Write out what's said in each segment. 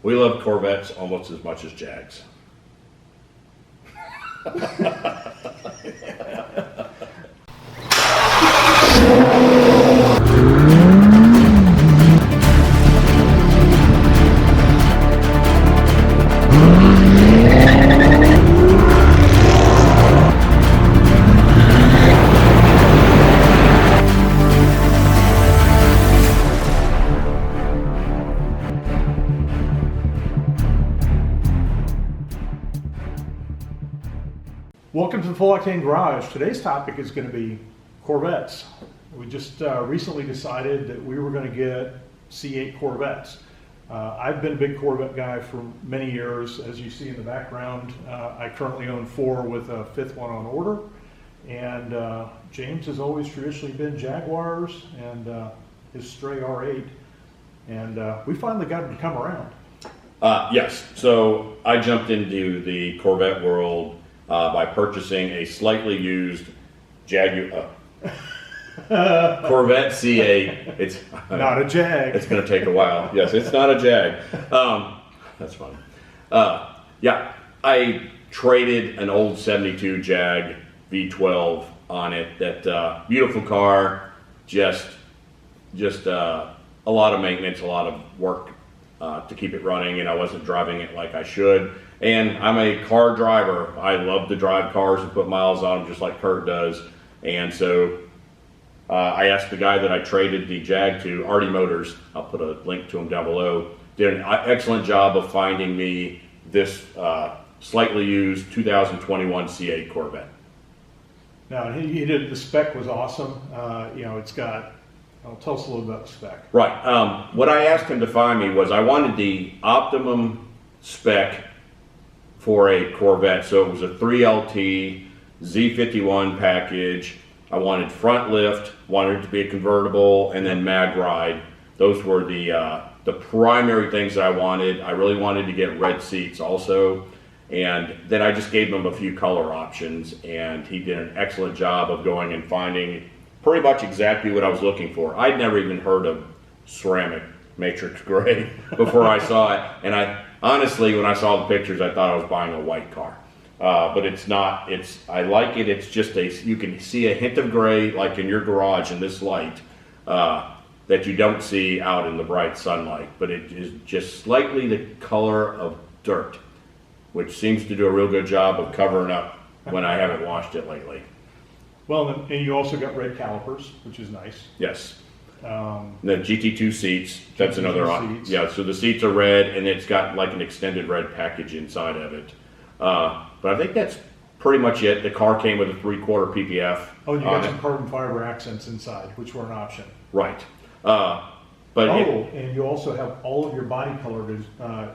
We love Corvettes almost as much as Jags. Welcome to the Full Octane Garage. Today's topic is going to be Corvettes. We just recently decided that we were going to get C8 Corvettes. I've been a big Corvette guy for many years. As you see in the background, I currently own 4 with a 5th one on order. And James has always traditionally been Jaguars and his stray R8. And we finally got him to come around. Yes, so I jumped into the Corvette world by purchasing a slightly used Corvette C8. It's not a Jag. It's going to take a while. Yes, it's not a Jag. That's fun. Yeah, I traded an old 72 Jag V12 on it. That beautiful car, just a lot of maintenance, a lot of work to keep it running, and I wasn't driving it like I should. And I'm a car driver. I love to drive cars and put miles on them just like Kurt does. And so I asked the guy that I traded the Jag to, Artie Motors, I'll put a link to him down below, did an excellent job of finding me this slightly used 2021 C8 Corvette. Now, he did, the spec was awesome. It's got, tell us a little about the spec. Right. What I asked him to find me was I wanted the optimum spec for a Corvette. So it was a 3LT Z51 package. I wanted front lift, wanted it to be a convertible, and then mag ride. Those were the primary things that I wanted. I really wanted to get red seats also. And then I just gave him a few color options, and he did an excellent job of going and finding pretty much exactly what I was looking for. I'd never even heard of ceramic matrix gray before I saw it. And honestly, when I saw the pictures, I thought I was buying a white car. But it's not. I like it. It's just you can see a hint of gray, like in your garage in this light, that you don't see out in the bright sunlight. But it is just slightly the color of dirt, which seems to do a real good job of covering up when I haven't washed it lately. Well, and you also got red calipers, which is nice. Yes. The GT2 seats, that's another seats. Yeah, so the seats are red, and it's got like an extended red package inside of it. But I think that's pretty much it. The car came with a 3/4 PPF. Oh, you got some carbon fiber accents inside, which were an option. Right. And you also have all of your body colored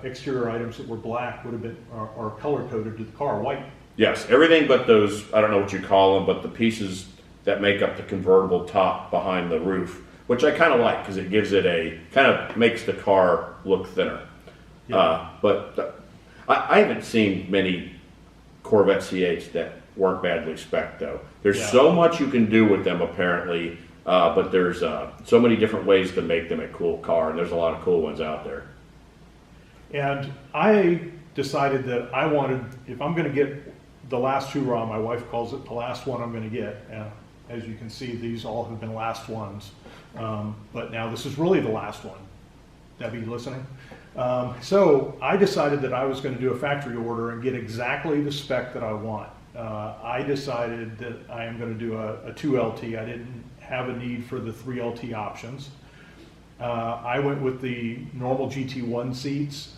exterior items that were black would have been are color coded to the car white. Yes, everything but those, I don't know what you call them, but the pieces that make up the convertible top behind the roof, which I kind of like because it gives it kind of makes the car look thinner. Yeah. I haven't seen many Corvette C8s that weren't badly spec'd though. There's so much you can do with them apparently, but there's so many different ways to make them a cool car, and there's a lot of cool ones out there. And I decided that I wanted, if I'm going to get the last hurrah, my wife calls it the last one I'm going to get. As you can see, these all have been last ones. But now this is really the last one. Debbie, listening? So I decided that I was going to do a factory order and get exactly the spec that I want. I decided that I am going to do a 2LT. I didn't have a need for the 3LT options. I went with the normal GT1 seats,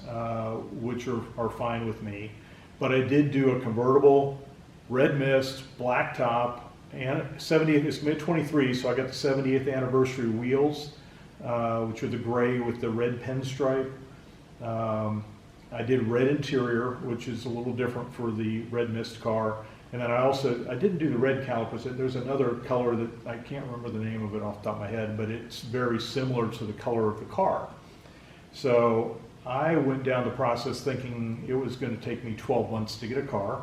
which are fine with me. But I did do a convertible, red mist, black top, and 70th, it's mid-23, so I got the 70th anniversary wheels, which are the gray with the red pinstripe. I did red interior, which is a little different for the red mist car. And then I didn't do the red calipers. There's another color that I can't remember the name of it off the top of my head, but it's very similar to the color of the car. So I went down the process thinking it was going to take me 12 months to get a car.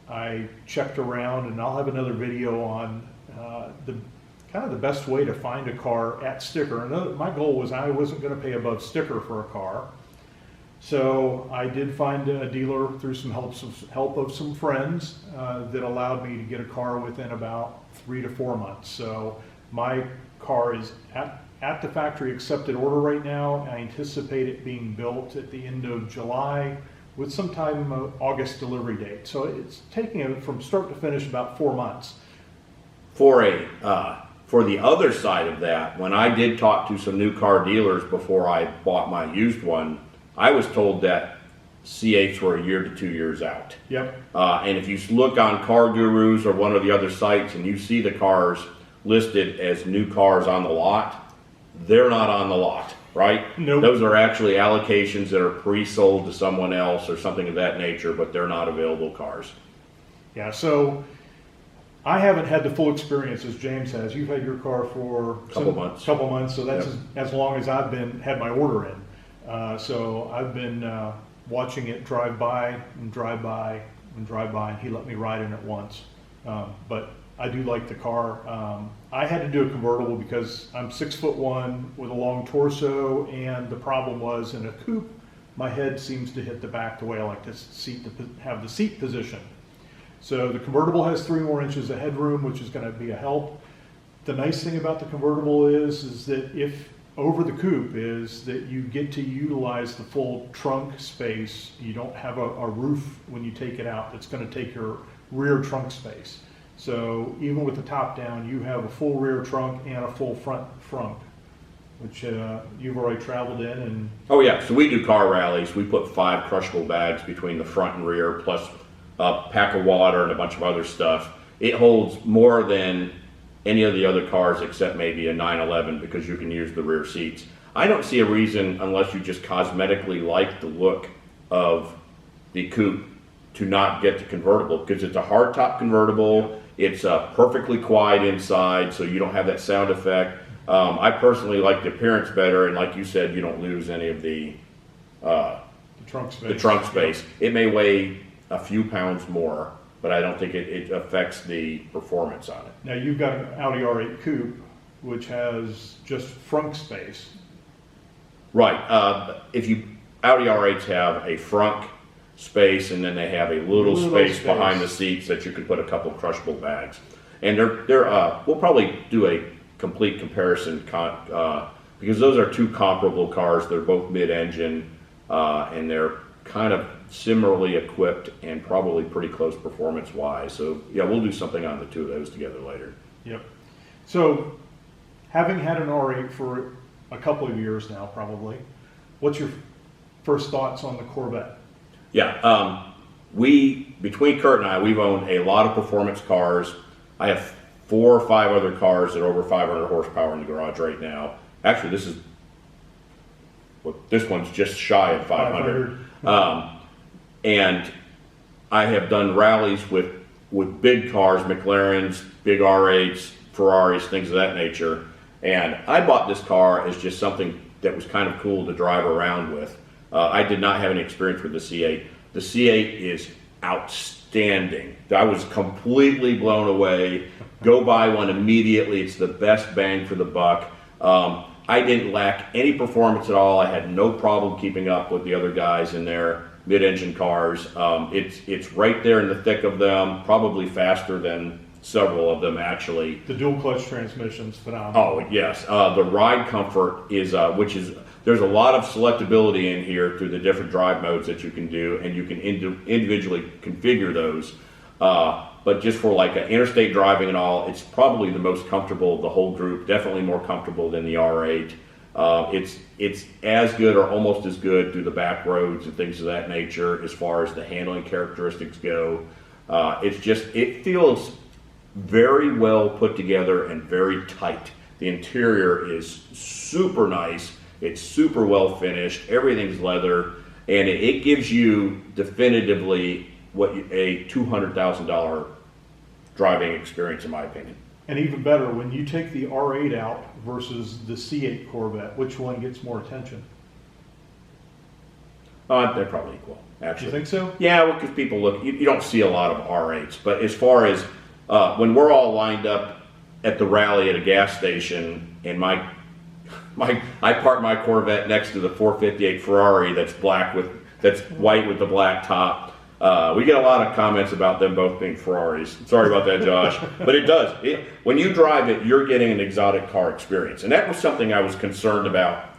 I checked around, and I'll have another video on kind kind of the best way to find a car at sticker. And my goal was I wasn't going to pay above sticker for a car. So I did find a dealer through some help of some friends that allowed me to get a car within about 3 to 4 months. So my car is at the factory accepted order right now. I anticipate it being built at the end of July with sometime August delivery date. So it's taking it from start to finish about 4 months. For the other side of that, when I did talk to some new car dealers before I bought my used one, I was told that C8s were 1 year to 2 years out. Yep. And if you look on Car Gurus or one of the other sites and you see the cars listed as new cars on the lot, they're not on the lot, right? Nope. Those are actually allocations that are pre-sold to someone else or something of that nature, but they're not available cars. Yeah, so I haven't had the full experience as James has. You've had your car for Couple months, so that's Yep. as long as I've had my order in. So I've been watching it drive by and drive by and drive by, and he let me ride in it once. But I do like the car. I had to do a convertible because I'm 6'1" with a long torso, and the problem was in a coupe, my head seems to hit the back the way I like to have the seat position. So the convertible has 3 more inches of headroom, which is going to be a help. The nice thing about the convertible is that if over the coupe is that you get to utilize the full trunk space. You don't have a roof when you take it out that's going to take your rear trunk space. So even with the top down, you have a full rear trunk and a full front trunk, which you've already traveled in. And Oh yeah, so we do car rallies. We put 5 crushable bags between the front and rear, plus a pack of water and a bunch of other stuff. It holds more than any of the other cars except maybe a 911 because you can use the rear seats. I don't see a reason, unless you just cosmetically like the look of the coupe, to not get the convertible, because it's a hardtop convertible. It's perfectly quiet inside, so you don't have that sound effect. I personally like the appearance better, and like you said, you don't lose any of the trunk space. the trunk space. It may weigh a few pounds more, but I don't think it affects the performance on it. Now you've got an Audi R8 Coupe, which has just frunk space. Right. Audi R8s have a frunk space, and then they have a little space behind the seats that you can put a couple of crushable bags. And we'll probably do a complete comparison because those are 2 comparable cars. They're both mid-engine, and they're kind of similarly equipped and probably pretty close performance-wise. So yeah, we'll do something on the 2 of those together later. Yep. So having had an R8 for a couple of years now, probably, what's your first thoughts on the Corvette? Yeah, between Kurt and I, we've owned a lot of performance cars. I have 4 or 5 other cars that are over 500 horsepower in the garage right now. Actually, this one's just shy of 500. And I have done rallies with big cars, McLarens, big R8s, Ferraris, things of that nature. And I bought this car as just something that was kind of cool to drive around with. I did not have any experience with the C8. The C8 is outstanding. I was completely blown away. Go buy one immediately. It's the best bang for the buck. I didn't lack any performance at all. I had no problem keeping up with the other guys in their mid-engine cars. It's right there in the thick of them, probably faster than several of them actually. The dual clutch transmission's phenomenal. Oh yes, the ride comfort is there's a lot of selectability in here through the different drive modes that you can do, and you can individually configure those. But just for like interstate driving and all, it's probably the most comfortable of the whole group. Definitely more comfortable than the R8. It's as good or almost as good through the back roads and things of that nature as far as the handling characteristics go. It feels very well put together and very tight. The interior is super nice. It's super well finished. Everything's leather, and it gives you definitively a $200,000 driving experience, in my opinion. And even better, when you take the R8 out versus the C8 Corvette, which one gets more attention? They're probably equal, actually. You think so? Yeah, well, because people look, you don't see a lot of R8s, but as far as when we're all lined up at the rally at a gas station, and I parked my Corvette next to the 458 Ferrari that's white with the black top. We get a lot of comments about them both being Ferraris. Sorry about that, Josh. But it does. When you drive it, you're getting an exotic car experience. And that was something I was concerned about,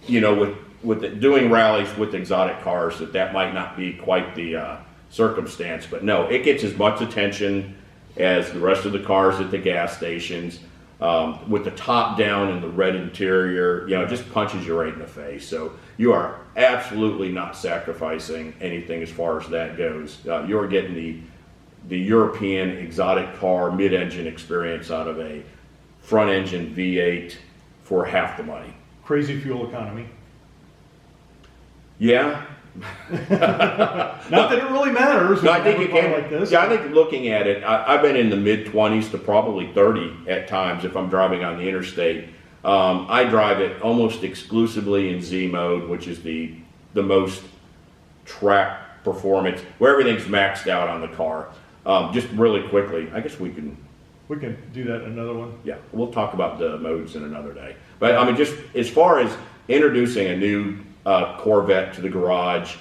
with doing rallies with exotic cars, that might not be quite the circumstance. But no, it gets as much attention as the rest of the cars at the gas stations. With the top down and the red interior, it just punches you right in the face. So you are absolutely not sacrificing anything as far as that goes. You're getting the European exotic car mid-engine experience out of a front-engine V8 for half the money. Crazy fuel economy. Yeah. Not that it really matters. No, I think you can. Like this. Yeah, I think looking at it, I've been in the mid-20s to probably 30 at times if I'm driving on the interstate. I drive it almost exclusively in Z mode, which is the most track performance, where everything's maxed out on the car. Just really quickly, I guess we can do that in another one. Yeah, we'll talk about the modes in another day. But I mean, just as far as introducing a new Corvette to the garage,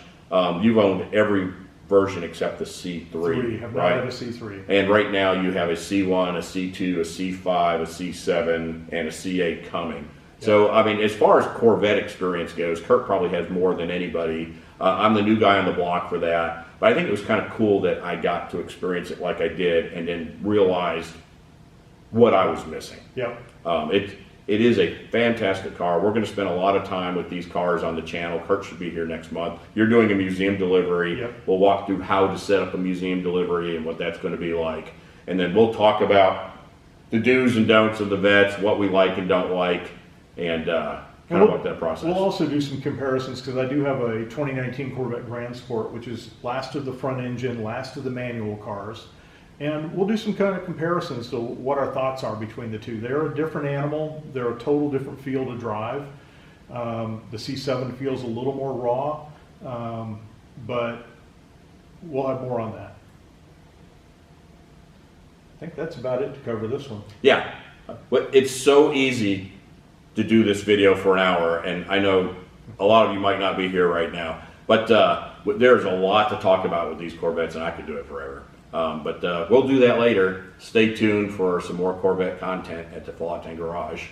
you've owned every version except the C3, Have right? not had a C3. And right now you have a C1, a C2, a C5, a C7, and a C8 coming. Yeah. So, I mean, as far as Corvette experience goes, Kurt probably has more than anybody. I'm the new guy on the block for that. But I think it was kind of cool that I got to experience it like I did and then realized what I was missing. Yeah. It is a fantastic car. We're going to spend a lot of time with these cars on the channel. Kurt should be here next month. You're doing a museum delivery. Yep. We'll walk through how to set up a museum delivery and what that's going to be like. And then we'll talk about the do's and don'ts of the Vets, what we like and don't like, and kind of what that process. We'll also do some comparisons because I do have a 2019 Corvette Grand Sport, which is last of the front engine, last of the manual cars. And we'll do some kind of comparisons to what our thoughts are between the two. They're a different animal. They're a total different feel to drive. The C7 feels a little more raw, but we'll have more on that. I think that's about it to cover this one. Yeah, it's so easy to do this video for an hour, and I know a lot of you might not be here right now, but there's a lot to talk about with these Corvettes, and I could do it forever. But we'll do that later. Stay tuned for some more Corvette content at the Octane Garage.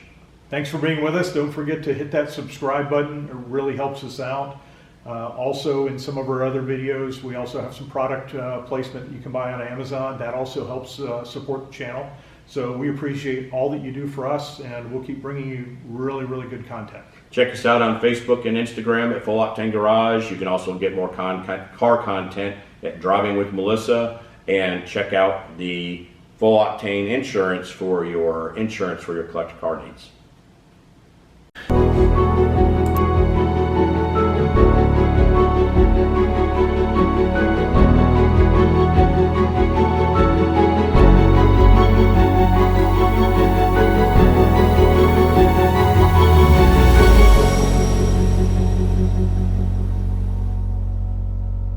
Thanks for being with us. Don't forget to hit that subscribe button. It really helps us out. Also, in some of our other videos, we also have some product placement you can buy on Amazon. That also helps support the channel. So we appreciate all that you do for us, and we'll keep bringing you really, really good content. Check us out on Facebook and Instagram at Full Octane Garage. You can also get more car content at Driving with Melissa. And check out the Full Octane insurance for your collector car needs.